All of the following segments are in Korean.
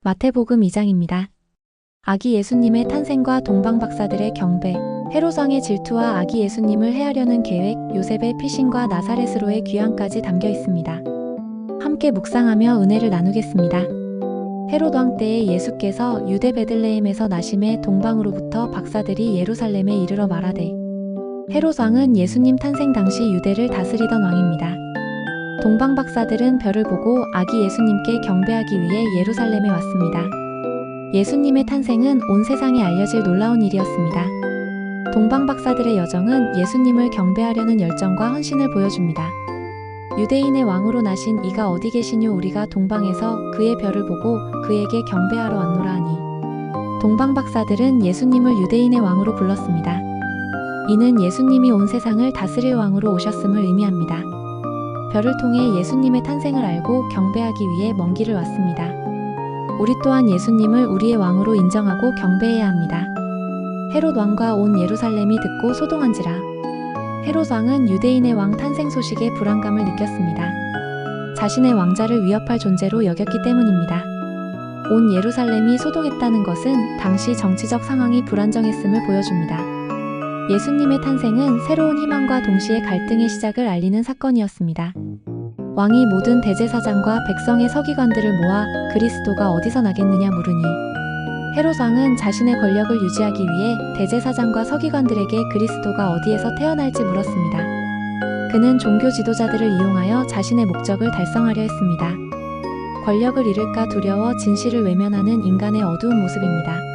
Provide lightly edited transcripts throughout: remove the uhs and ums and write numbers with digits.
마태복음 2장입니다. 아기 예수님의 탄생과 동방 박사들의 경배, 헤롯왕의 질투와 아기 예수님을 해하려는 계획, 요셉의 피신과 나사렛으로의 귀환까지 담겨 있습니다. 함께 묵상하며 은혜를 나누겠습니다. 헤롯왕 때에 예수께서 유대 베들레헴에서 나심에 동방으로부터 박사들이 예루살렘에 이르러 말하되, 헤롯왕은 예수님 탄생 당시 유대를 다스리던 왕입니다. 동방 박사들은 별을 보고 아기 예수님께 경배하기 위해 예루살렘에 왔습니다. 예수님의 탄생은 온 세상에 알려질 놀라운 일이었습니다. 동방 박사들의 여정은 예수님을 경배하려는 열정과 헌신을 보여줍니다. 유대인의 왕으로 나신 이가 어디 계시뇨? 우리가 동방에서 그의 별을 보고 그에게 경배하러 왔노라 하니, 동방 박사들은 예수님을 유대인의 왕으로 불렀습니다. 이는 예수님이 온 세상을 다스릴 왕으로 오셨음을 의미합니다. 별을 통해 예수님의 탄생을 알고 경배하기 위해 먼 길을 왔습니다. 우리 또한 예수님을 우리의 왕으로 인정하고 경배해야 합니다. 헤롯 왕과 온 예루살렘이 듣고 소동한지라. 헤롯 왕은 유대인의 왕 탄생 소식에 불안감을 느꼈습니다. 자신의 왕자를 위협할 존재로 여겼기 때문입니다. 온 예루살렘이 소동했다는 것은 당시 정치적 상황이 불안정했음을 보여줍니다. 예수님의 탄생은 새로운 희망과 동시에 갈등의 시작을 알리는 사건이었습니다. 왕이 모든 대제사장과 백성의 서기관들을 모아 그리스도가 어디서 나겠느냐 물으니, 헤롯 왕은 자신의 권력을 유지하기 위해 대제사장과 서기관들에게 그리스도가 어디에서 태어날지 물었습니다. 그는 종교 지도자들을 이용하여 자신의 목적을 달성하려 했습니다. 권력을 잃을까 두려워 진실을 외면하는 인간의 어두운 모습입니다.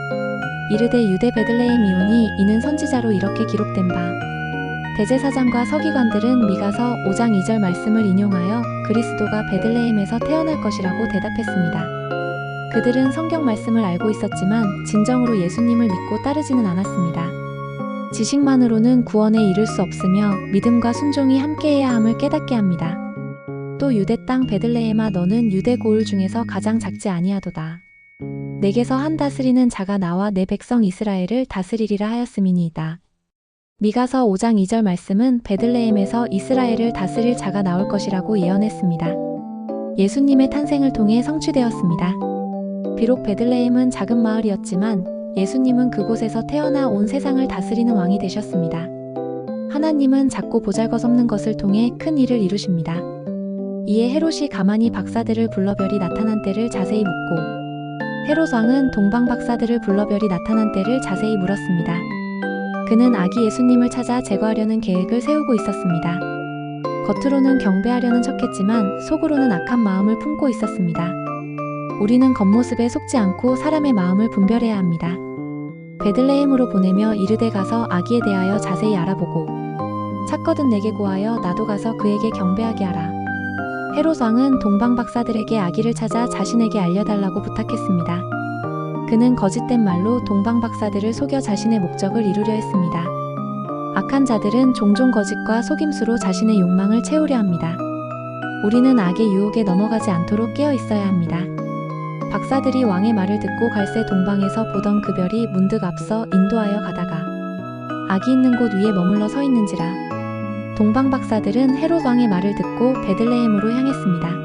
이르되 유대 베들레헴 이오니 이는 선지자로 이렇게 기록된 바, 대제사장과 서기관들은 미가서 5장 2절 말씀을 인용하여 그리스도가 베들레헴에서 태어날 것이라고 대답했습니다. 그들은 성경 말씀을 알고 있었지만 진정으로 예수님을 믿고 따르지는 않았습니다. 지식만으로는 구원에 이를 수 없으며 믿음과 순종이 함께해야 함을 깨닫게 합니다. 또 유대 땅 베들레헴아, 너는 유대 고을 중에서 가장 작지 아니하도다. 내게서 한 다스리는 자가 나와 내 백성 이스라엘을 다스리리라 하였음이니이다. 미가서 5장 2절 말씀은 베들레헴에서 이스라엘을 다스릴 자가 나올 것이라고 예언했습니다. 예수님의 탄생을 통해 성취되었습니다. 비록 베들레헴은 작은 마을이었지만 예수님은 그곳에서 태어나 온 세상을 다스리는 왕이 되셨습니다. 하나님은 작고 보잘것없는 것을 통해 큰 일을 이루십니다. 이에 헤롯이 가만히 박사들을 불러 별이 나타난 때를 자세히 묻고, 헤롯 왕은 동방 박사들을 불러 별이 나타난 때를 자세히 물었습니다. 그는 아기 예수님을 찾아 제거하려는 계획을 세우고 있었습니다. 겉으로는 경배하려는 척했지만 속으로는 악한 마음을 품고 있었습니다. 우리는 겉모습에 속지 않고 사람의 마음을 분별해야 합니다. 베들레헴으로 보내며 이르되 가서 아기에 대하여 자세히 알아보고, 찾거든 내게 고하여 나도 가서 그에게 경배하게 하라. 헤롯 왕은 동방 박사들에게 아기를 찾아 자신에게 알려달라고 부탁했습니다. 그는 거짓된 말로 동방 박사들을 속여 자신의 목적을 이루려 했습니다. 악한 자들은 종종 거짓과 속임수로 자신의 욕망을 채우려 합니다. 우리는 악의 유혹에 넘어가지 않도록 깨어 있어야 합니다. 박사들이 왕의 말을 듣고 갈새 동방에서 보던 그 별이 문득 앞서 인도하여 가다가 아기 있는 곳 위에 머물러 서 있는지라. 동방 박사들은 헤롯 왕의 말을 듣고 베들레헴으로 향했습니다.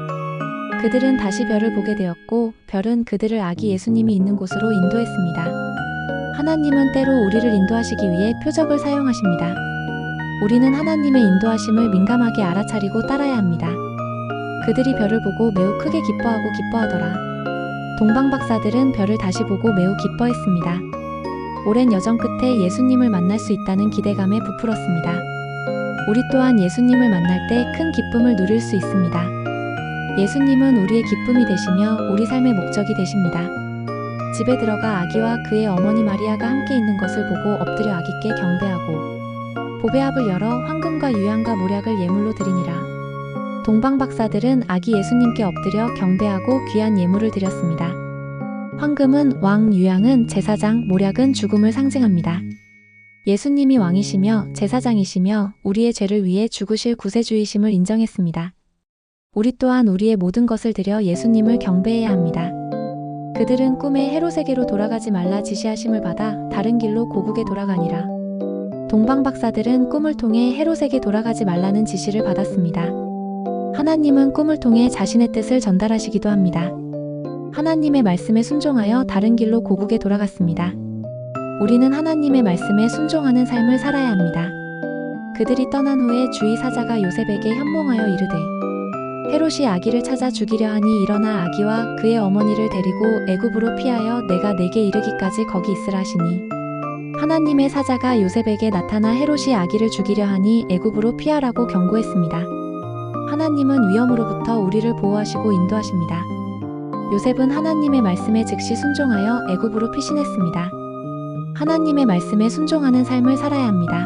그들은 다시 별을 보게 되었고 별은 그들을 아기 예수님이 있는 곳으로 인도했습니다. 하나님은 때로 우리를 인도하시기 위해 표적을 사용하십니다. 우리는 하나님의 인도하심을 민감하게 알아차리고 따라야 합니다. 그들이 별을 보고 매우 크게 기뻐하더라. 동방 박사들은 별을 다시 보고 매우 기뻐했습니다. 오랜 여정 끝에 예수님을 만날 수 있다는 기대감에 부풀었습니다. 우리 또한 예수님을 만날 때 큰 기쁨을 누릴 수 있습니다. 예수님은 우리의 기쁨이 되시며 우리 삶의 목적이 되십니다. 집에 들어가 아기와 그의 어머니 마리아가 함께 있는 것을 보고 엎드려 아기께 경배하고, 보배압을 열어 황금과 유향과 모략을 예물로 드리니라. 동방 박사들은 아기 예수님께 엎드려 경배하고 귀한 예물을 드렸습니다. 황금은 왕, 유향은 제사장, 모략은 죽음을 상징합니다. 예수님이 왕이시며 제사장이시며 우리의 죄를 위해 죽으실 구세주이심을 인정했습니다. 우리 또한 우리의 모든 것을 드려 예수님을 경배해야 합니다. 그들은 꿈에 헤롯에게로 돌아가지 말라 지시하심을 받아 다른 길로 고국에 돌아가니라. 동방 박사들은 꿈을 통해 헤롯에게 돌아가지 말라는 지시를 받았습니다. 하나님은 꿈을 통해 자신의 뜻을 전달하시기도 합니다. 하나님의 말씀에 순종하여 다른 길로 고국에 돌아갔습니다. 우리는 하나님의 말씀에 순종하는 삶을 살아야 합니다. 그들이 떠난 후에 주의 사자가 요셉에게 현몽하여 이르되 헤롯이 아기를 찾아 죽이려 하니 일어나 아기와 그의 어머니를 데리고 애굽으로 피하여 내가 내게 이르기까지 거기 있으라 하시니 하나님의 사자가 요셉에게 나타나 헤롯이 아기를 죽이려 하니 애굽으로 피하라고 경고했습니다. 하나님은 위험으로부터 우리를 보호하시고 인도하십니다. 요셉은 하나님의 말씀에 즉시 순종하여 애굽으로 피신했습니다. 하나님의 말씀에 순종하는 삶을 살아야 합니다.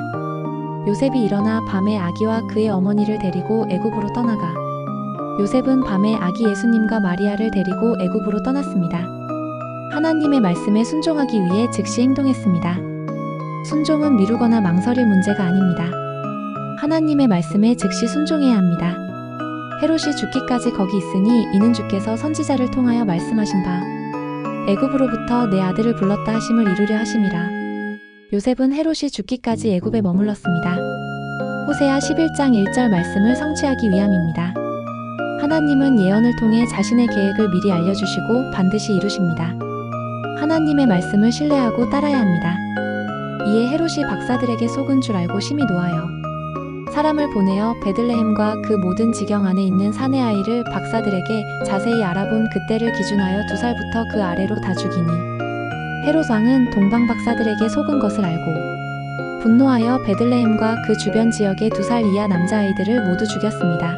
요셉이 일어나 밤에 아기와 그의 어머니를 데리고 애굽으로 떠나가 요셉은 밤에 아기 예수님과 마리아를 데리고 애굽으로 떠났습니다. 하나님의 말씀에 순종하기 위해 즉시 행동했습니다. 순종은 미루거나 망설일 문제가 아닙니다. 하나님의 말씀에 즉시 순종해야 합니다. 헤롯이 죽기까지 거기 있으니 이는 주께서 선지자를 통하여 말씀하신 바 애굽으로부터 내 아들을 불렀다 하심을 이루려 하심이라. 요셉은 헤롯이 죽기까지 애굽에 머물렀습니다. 호세아 11장 1절 말씀을 성취하기 위함입니다. 하나님은 예언을 통해 자신의 계획을 미리 알려주시고 반드시 이루십니다. 하나님의 말씀을 신뢰하고 따라야 합니다. 이에 헤롯이 박사들에게 속은 줄 알고 심히 노하여 사람을 보내어 베들레헴과 그 모든 지경 안에 있는 사내 아이를 박사들에게 자세히 알아본 그때를 기준하여 2살부터 그 아래로 다 죽이니 헤롯 왕은 동방 박사들에게 속은 것을 알고 분노하여 베들레헴과 그 주변 지역의 2살 이하 남자아이들을 모두 죽였습니다.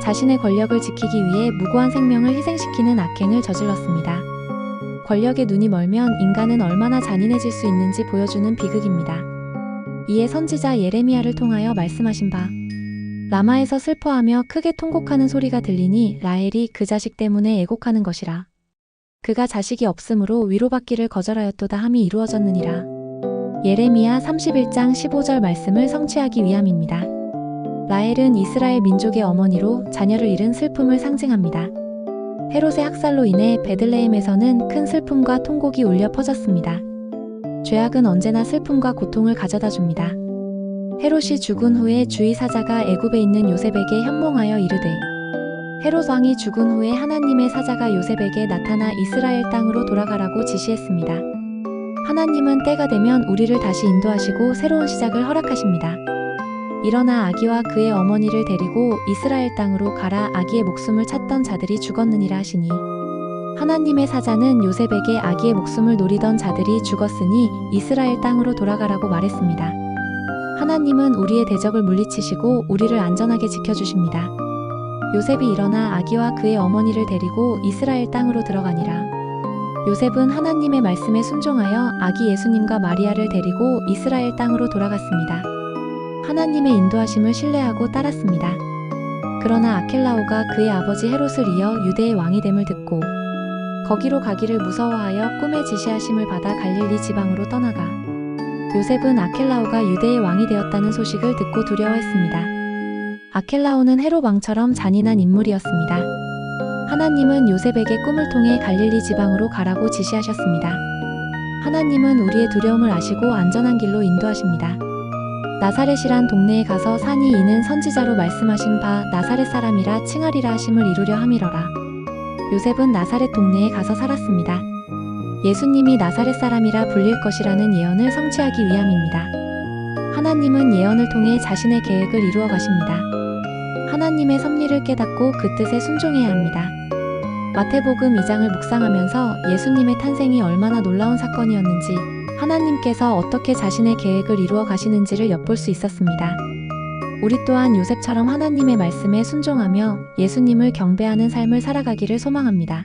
자신의 권력을 지키기 위해 무고한 생명을 희생시키는 악행을 저질렀습니다. 권력에 눈이 멀면 인간은 얼마나 잔인해질 수 있는지 보여주는 비극입니다. 이에 선지자 예레미야를 통하여 말씀하신 바 라마에서 슬퍼하며 크게 통곡하는 소리가 들리니 라헬이 그 자식 때문에 애곡하는 것이라. 그가 자식이 없으므로 위로받기를 거절하였도다 함이 이루어졌느니라. 예레미야 31장 15절 말씀을 성취하기 위함입니다. 라헬은 이스라엘 민족의 어머니로 자녀를 잃은 슬픔을 상징합니다. 헤롯의 학살로 인해 베들레헴에서는 큰 슬픔과 통곡이 울려 퍼졌습니다. 죄악은 언제나 슬픔과 고통을 가져다 줍니다. 헤롯이 죽은 후에 주의 사자가 애굽에 있는 요셉에게 현몽하여 이르되 헤롯 왕이 죽은 후에 하나님의 사자가 요셉에게 나타나 이스라엘 땅으로 돌아가라고 지시했습니다. 하나님은 때가 되면 우리를 다시 인도하시고 새로운 시작을 허락하십니다. 일어나 아기와 그의 어머니를 데리고 이스라엘 땅으로 가라. 아기의 목숨을 찾던 자들이 죽었느니라 하시니 하나님의 사자는 요셉에게 아기의 목숨을 노리던 자들이 죽었으니 이스라엘 땅으로 돌아가라고 말했습니다. 하나님은 우리의 대적을 물리치시고 우리를 안전하게 지켜주십니다. 요셉이 일어나 아기와 그의 어머니를 데리고 이스라엘 땅으로 들어가니라. 요셉은 하나님의 말씀에 순종하여 아기 예수님과 마리아를 데리고 이스라엘 땅으로 돌아갔습니다. 하나님의 인도하심을 신뢰하고 따랐습니다. 그러나 아켈라오가 그의 아버지 헤롯을 이어 유대의 왕이 됨을 듣고 거기로 가기를 무서워하여 꿈에 지시하심을 받아 갈릴리 지방으로 떠나가 요셉은 아켈라오가 유대의 왕이 되었다는 소식을 듣고 두려워했습니다. 아켈라오는 헤롯 왕처럼 잔인한 인물이었습니다. 하나님은 요셉에게 꿈을 통해 갈릴리 지방으로 가라고 지시하셨습니다. 하나님은 우리의 두려움을 아시고 안전한 길로 인도하십니다. 나사렛이란 동네에 가서 산이 이는 선지자로 말씀하신 바 나사렛 사람이라 칭하리라 하심을 이루려 함이러라. 요셉은 나사렛 동네에 가서 살았습니다. 예수님이 나사렛 사람이라 불릴 것이라는 예언을 성취하기 위함입니다. 하나님은 예언을 통해 자신의 계획을 이루어 가십니다. 하나님의 섭리를 깨닫고 그 뜻에 순종해야 합니다. 마태복음 2장을 묵상하면서 예수님의 탄생이 얼마나 놀라운 사건이었는지 하나님께서 어떻게 자신의 계획을 이루어 가시는지를 엿볼 수 있었습니다. 우리 또한 요셉처럼 하나님의 말씀에 순종하며 예수님을 경배하는 삶을 살아가기를 소망합니다.